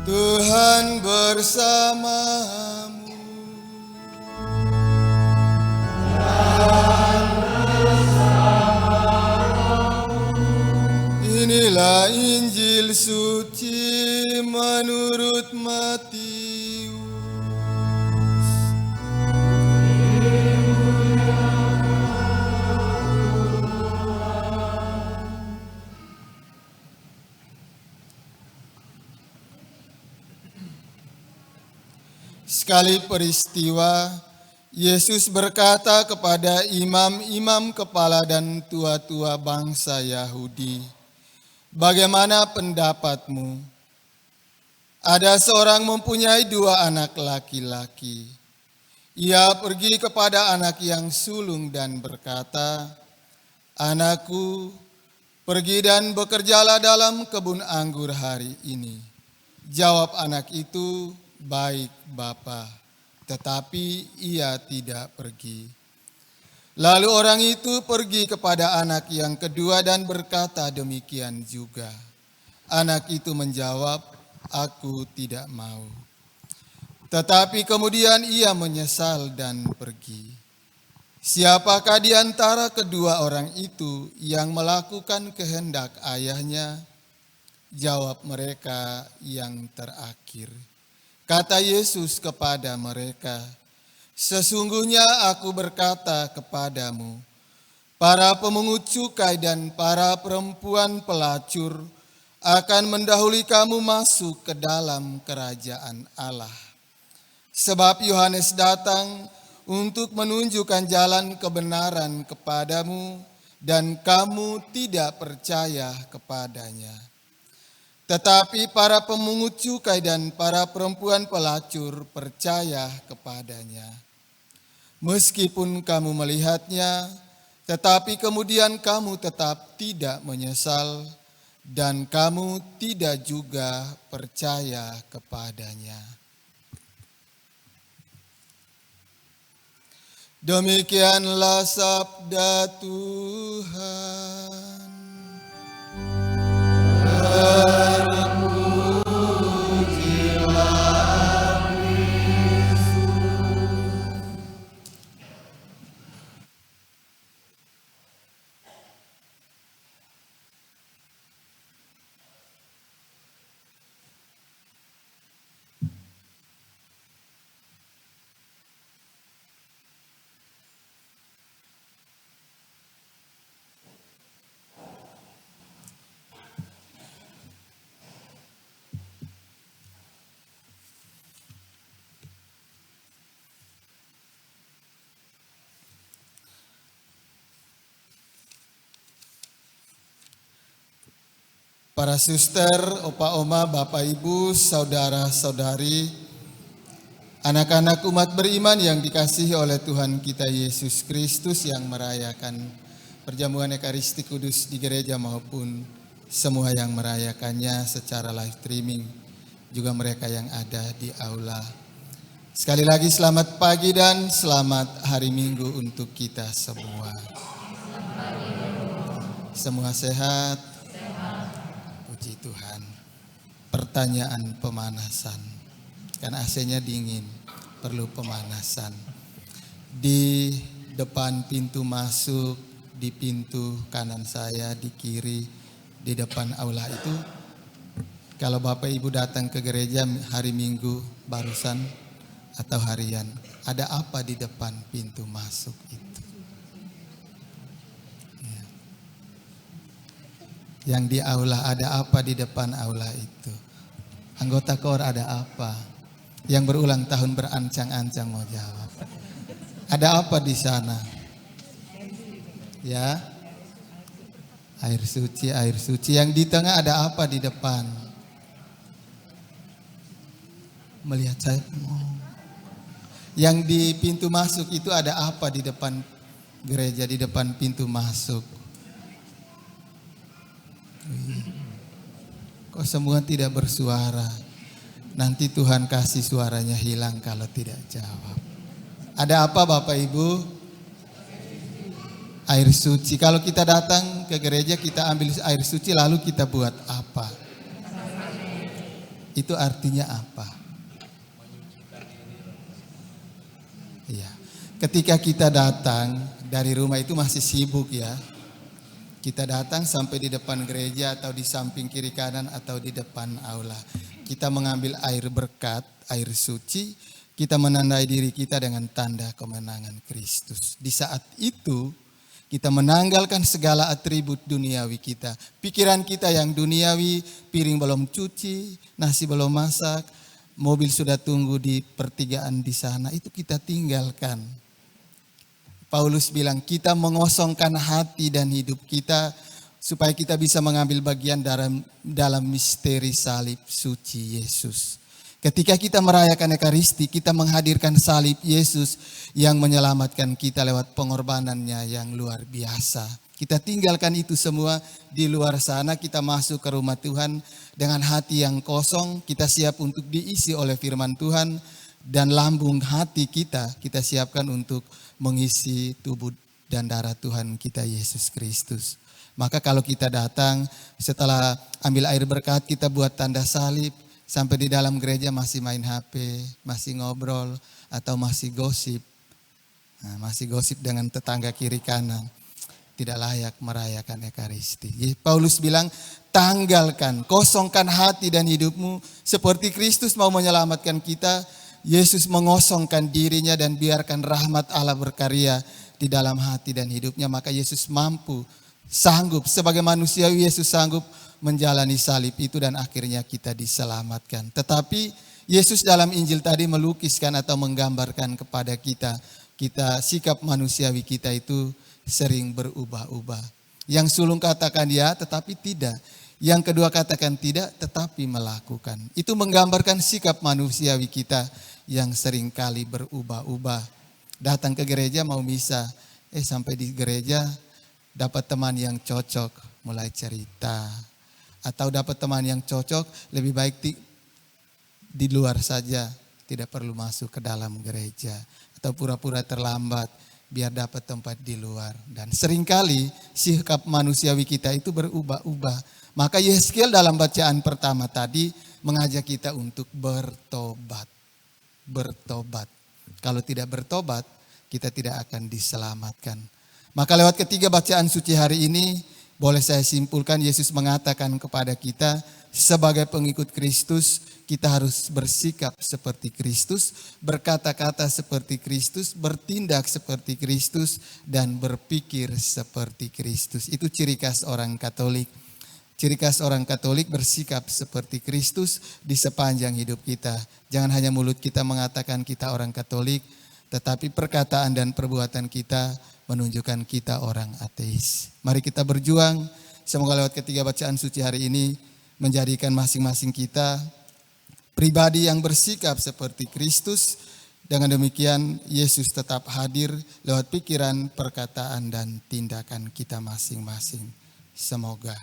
Tuhan bersamamu. Inilah Injil suci menurut Matius. Sekali peristiwa, Yesus berkata kepada imam-imam kepala dan tua-tua bangsa Yahudi, "Bagaimana pendapatmu? Ada seorang mempunyai 2 anak laki-laki. Ia pergi kepada anak yang sulung dan berkata, 'Anakku, pergi dan bekerjalah dalam kebun anggur hari ini.' Jawab anak itu, 'Baik, Bapa,' tetapi ia tidak pergi. Lalu orang itu pergi kepada anak yang kedua dan berkata demikian juga. Anak itu menjawab, 'Aku tidak mau.' Tetapi kemudian ia menyesal dan pergi. Siapakah di antara kedua orang itu yang melakukan kehendak ayahnya?" Jawab mereka, "Yang terakhir." Kata Yesus kepada mereka, "Sesungguhnya aku berkata kepadamu, para pemungut cukai dan para perempuan pelacur akan mendahului kamu masuk ke dalam kerajaan Allah. Sebab Yohanes datang untuk menunjukkan jalan kebenaran kepadamu, dan kamu tidak percaya kepadanya. Tetapi para pemungut cukai dan para perempuan pelacur percaya kepadanya. Meskipun kamu melihatnya, tetapi kemudian kamu tetap tidak menyesal, dan kamu tidak juga percaya kepadanya." Demikianlah sabda Tuhan. Para suster, opa oma, bapak ibu, saudara-saudari, anak-anak umat beriman yang dikasihi oleh Tuhan kita Yesus Kristus yang merayakan perjamuan Ekaristi Kudus di gereja maupun semua yang merayakannya secara live streaming, juga mereka yang ada di aula. Sekali lagi selamat pagi dan selamat hari Minggu untuk kita semua. Semua sehat? Puji Tuhan. Pertanyaan pemanasan. Kan AC-nya dingin, perlu pemanasan. Di depan pintu masuk, di pintu kanan saya, di kiri, di depan aula itu, kalau Bapak Ibu datang ke gereja hari Minggu barusan atau harian, ada apa di depan pintu masuk itu? Yang di aula, ada apa di depan aula itu? Anggota KOR ada apa? Yang berulang tahun berancang-ancang mau jawab. Ada apa di sana? Ya, air suci, air suci. Yang di tengah ada apa di depan? Melihat saya. Yang di pintu masuk itu ada apa di depan gereja, di depan pintu masuk? Kok semua tidak bersuara? Nanti Tuhan kasih suaranya hilang kalau tidak jawab. Ada apa Bapak Ibu? Air suci. Kalau kita datang ke gereja, kita ambil air suci lalu kita buat apa? itu artinya apa? Iya. Ketika kita datang dari rumah itu masih sibuk ya. Kita datang sampai di depan gereja atau di samping kiri kanan atau di depan aula. Kita mengambil air berkat, air suci, kita menandai diri kita dengan tanda kemenangan Kristus. Di saat itu kita menanggalkan segala atribut duniawi kita. Pikiran kita yang duniawi, piring belum cuci, nasi belum masak, mobil sudah tunggu di pertigaan di sana, itu kita tinggalkan. Paulus bilang kita mengosongkan hati dan hidup kita supaya kita bisa mengambil bagian dalam misteri salib suci Yesus. Ketika kita merayakan Ekaristi, kita menghadirkan salib Yesus yang menyelamatkan kita lewat pengorbanannya yang luar biasa. Kita tinggalkan itu semua di luar sana, kita masuk ke rumah Tuhan dengan hati yang kosong, kita siap untuk diisi oleh firman Tuhan, dan lambung hati kita siapkan untuk mengisi tubuh dan darah Tuhan kita Yesus Kristus. Maka kalau kita datang setelah ambil air berkat, kita buat tanda salib, sampai di dalam gereja masih main HP, masih ngobrol atau masih gosip. Masih gosip dengan tetangga kiri kanan. Tidak layak merayakan Ekaristi. Paulus bilang, tanggalkan, kosongkan hati dan hidupmu seperti Kristus mau menyelamatkan kita. Yesus mengosongkan dirinya dan biarkan rahmat Allah berkarya di dalam hati dan hidupnya. Maka Yesus mampu, sanggup, sebagai manusia Yesus sanggup menjalani salib itu dan akhirnya kita diselamatkan. Tetapi Yesus dalam Injil tadi melukiskan atau menggambarkan kepada kita sikap manusiawi kita itu sering berubah-ubah. Yang sulung katakan ya tetapi tidak. Yang kedua katakan tidak tetapi melakukan. Itu menggambarkan sikap manusiawi kita yang sering kali berubah-ubah. Datang ke gereja mau misa, sampai di gereja dapat teman yang cocok, mulai cerita. Atau dapat teman yang cocok, lebih baik di luar saja, tidak perlu masuk ke dalam gereja. Atau pura-pura terlambat, biar dapat tempat di luar. Dan seringkali sikap manusiawi kita itu berubah-ubah. Maka Yeskel dalam bacaan pertama tadi mengajak kita untuk bertobat. Bertobat. Kalau tidak bertobat, kita tidak akan diselamatkan. Maka lewat ketiga bacaan suci hari ini, boleh saya simpulkan Yesus mengatakan kepada kita, sebagai pengikut Kristus, kita harus bersikap seperti Kristus, berkata-kata seperti Kristus, bertindak seperti Kristus, dan berpikir seperti Kristus. Itu ciri khas orang Katolik. Ciri khas orang Katolik bersikap seperti Kristus di sepanjang hidup kita. Jangan hanya mulut kita mengatakan kita orang Katolik, tetapi perkataan dan perbuatan kita menunjukkan kita orang ateis. Mari kita berjuang, semoga lewat ketiga bacaan suci hari ini menjadikan masing-masing kita pribadi yang bersikap seperti Kristus. Dengan demikian Yesus tetap hadir lewat pikiran, perkataan, dan tindakan kita masing-masing. Semoga.